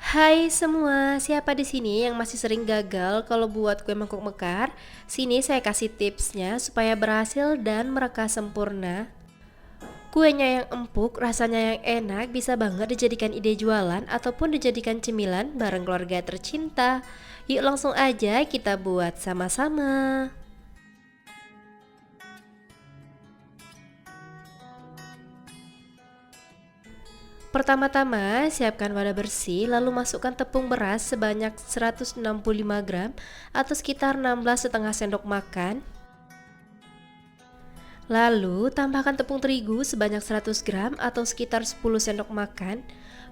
Hai semua, siapa di sini yang masih sering gagal kalau buat kue mangkok mekar? Sini saya kasih tipsnya supaya berhasil dan mereka sempurna. Kuenya yang empuk, rasanya yang enak, bisa banget dijadikan ide jualan ataupun dijadikan cemilan bareng keluarga tercinta. Yuk langsung aja kita buat sama-sama. Pertama-tama, siapkan wadah bersih, lalu masukkan tepung beras sebanyak 165 gram atau sekitar 16,5 sendok makan. Lalu, tambahkan tepung terigu sebanyak 100 gram atau sekitar 10 sendok makan,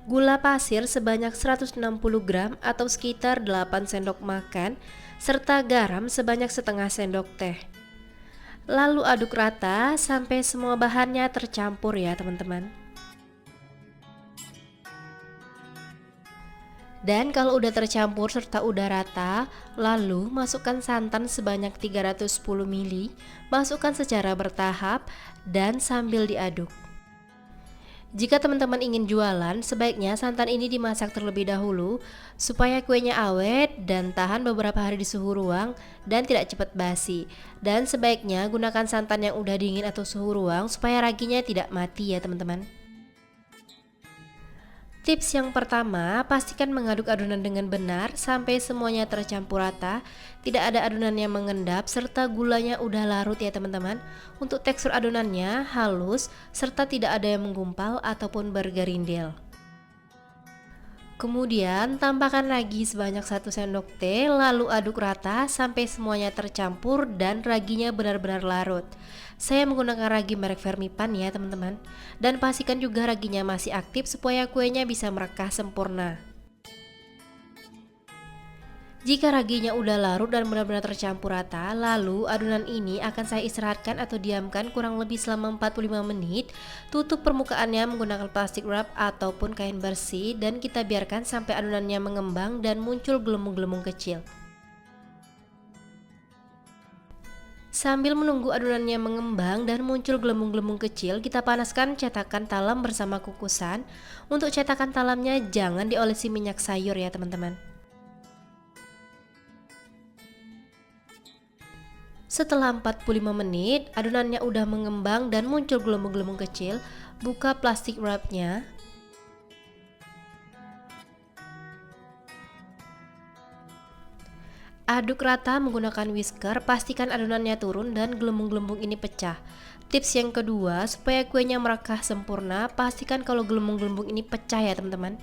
gula pasir sebanyak 160 gram atau sekitar 8 sendok makan, serta garam sebanyak setengah sendok teh. Lalu aduk rata sampai semua bahannya tercampur ya teman-teman. Dan kalau udah tercampur serta udah rata, lalu masukkan santan sebanyak 310 ml, masukkan secara bertahap dan sambil diaduk. Jika teman-teman ingin jualan, sebaiknya santan ini dimasak terlebih dahulu supaya kuenya awet dan tahan beberapa hari di suhu ruang dan tidak cepat basi. Dan sebaiknya gunakan santan yang udah dingin atau suhu ruang supaya raginya tidak mati ya teman-teman. Tips yang pertama, pastikan mengaduk adonan dengan benar sampai semuanya tercampur rata, tidak ada adonan yang mengendap serta gulanya udah larut ya teman-teman. Untuk tekstur adonannya halus serta tidak ada yang menggumpal ataupun bergerindil. Kemudian tambahkan lagi sebanyak 1 sendok teh, lalu aduk rata sampai semuanya tercampur dan raginya benar-benar larut. Saya menggunakan ragi merek Fermipan ya teman-teman. Dan pastikan juga raginya masih aktif supaya kuenya bisa merekah sempurna. Jika raginya udah larut dan benar-benar tercampur rata, lalu adonan ini akan saya istirahatkan atau diamkan kurang lebih selama 45 menit. Tutup permukaannya menggunakan plastik wrap ataupun kain bersih dan kita biarkan sampai adonannya mengembang dan muncul gelembung-gelembung kecil. Sambil menunggu adonannya mengembang dan muncul gelembung-gelembung kecil, kita panaskan cetakan talam bersama kukusan. Untuk cetakan talamnya jangan diolesi minyak sayur ya teman-teman. Setelah 45 menit, adonannya udah mengembang dan muncul gelembung-gelembung kecil, buka plastik wrapnya. Aduk rata menggunakan whisker, pastikan adonannya turun dan gelembung-gelembung ini pecah. Tips yang kedua, supaya kuenya merekah sempurna, pastikan kalau gelembung-gelembung ini pecah ya teman-teman.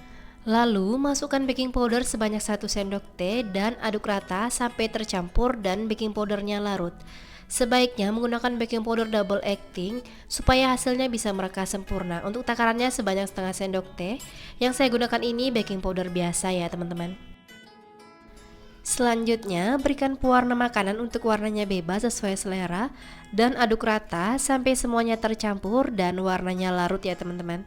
Lalu masukkan baking powder sebanyak 1 sendok teh dan aduk rata sampai tercampur dan baking powdernya larut. Sebaiknya menggunakan baking powder double acting supaya hasilnya bisa merekah sempurna. Untuk takarannya sebanyak setengah sendok teh. Yang saya gunakan ini baking powder biasa ya teman-teman. Selanjutnya berikan pewarna makanan untuk warnanya bebas sesuai selera dan aduk rata sampai semuanya tercampur dan warnanya larut ya teman-teman.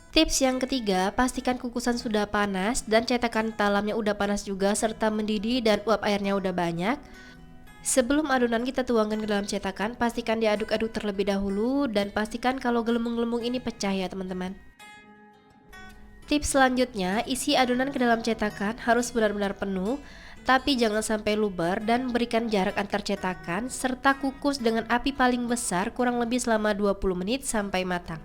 Tips yang ketiga, pastikan kukusan sudah panas dan cetakan talamnya udah panas juga serta mendidih dan uap airnya udah banyak. Sebelum adonan kita tuangkan ke dalam cetakan, pastikan diaduk-aduk terlebih dahulu dan pastikan kalau gelembung-gelembung ini pecah ya teman-teman. Tips selanjutnya, isi adonan ke dalam cetakan harus benar-benar penuh, tapi jangan sampai luber dan berikan jarak antar cetakan serta kukus dengan api paling besar kurang lebih selama 20 menit sampai matang.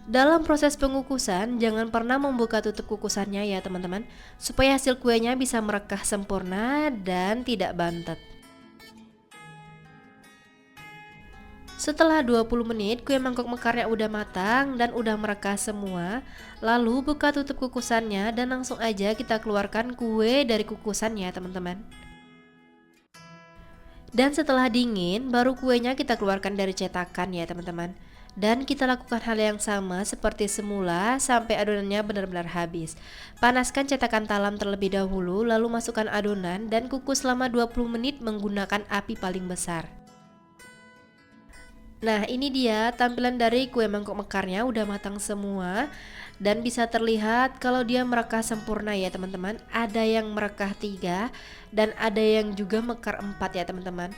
Dalam proses pengukusan, jangan pernah membuka tutup kukusannya ya teman-teman, supaya hasil kuenya bisa merekah sempurna dan tidak bantet. Setelah 20 menit, kue mangkok mekarnya udah matang dan udah merekah semua. Lalu buka tutup kukusannya dan langsung aja kita keluarkan kue dari kukusan ya teman-teman. Dan setelah dingin, baru kuenya kita keluarkan dari cetakan ya teman-teman. Dan kita lakukan hal yang sama seperti semula sampai adonannya benar-benar habis. Panaskan cetakan talam terlebih dahulu, lalu masukkan adonan dan kukus selama 20 menit menggunakan api paling besar. Nah, ini dia tampilan dari kue mangkok mekarnya udah matang semua dan bisa terlihat kalau dia merekah sempurna ya teman-teman. Ada yang merekah 3 dan ada yang juga mekar 4 ya teman-teman.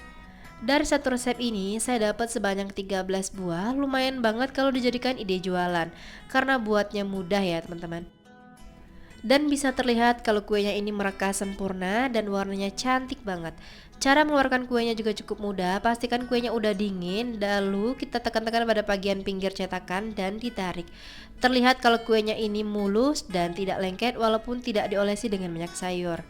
Dari satu resep ini saya dapat sebanyak 13 buah, lumayan banget kalau dijadikan ide jualan karena buatnya mudah ya teman-teman. Dan bisa terlihat kalau kuenya ini merekah sempurna dan warnanya cantik banget. Cara mengeluarkan kuenya juga cukup mudah, pastikan kuenya udah dingin, lalu kita tekan-tekan pada bagian pinggir cetakan dan ditarik. Terlihat kalau kuenya ini mulus dan tidak lengket walaupun tidak diolesi dengan minyak sayur.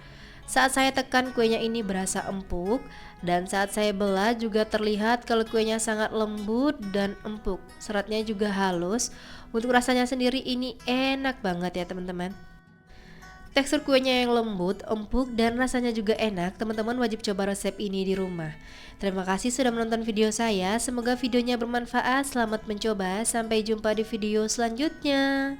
Saat saya tekan kuenya ini berasa empuk, dan saat saya belah juga terlihat kalau kuenya sangat lembut dan empuk. Seratnya juga halus, untuk rasanya sendiri ini enak banget ya teman-teman. Tekstur kuenya yang lembut, empuk, dan rasanya juga enak. Teman-teman wajib coba resep ini di rumah. Terima kasih sudah menonton video saya. Semoga videonya bermanfaat. Selamat mencoba. Sampai jumpa di video selanjutnya.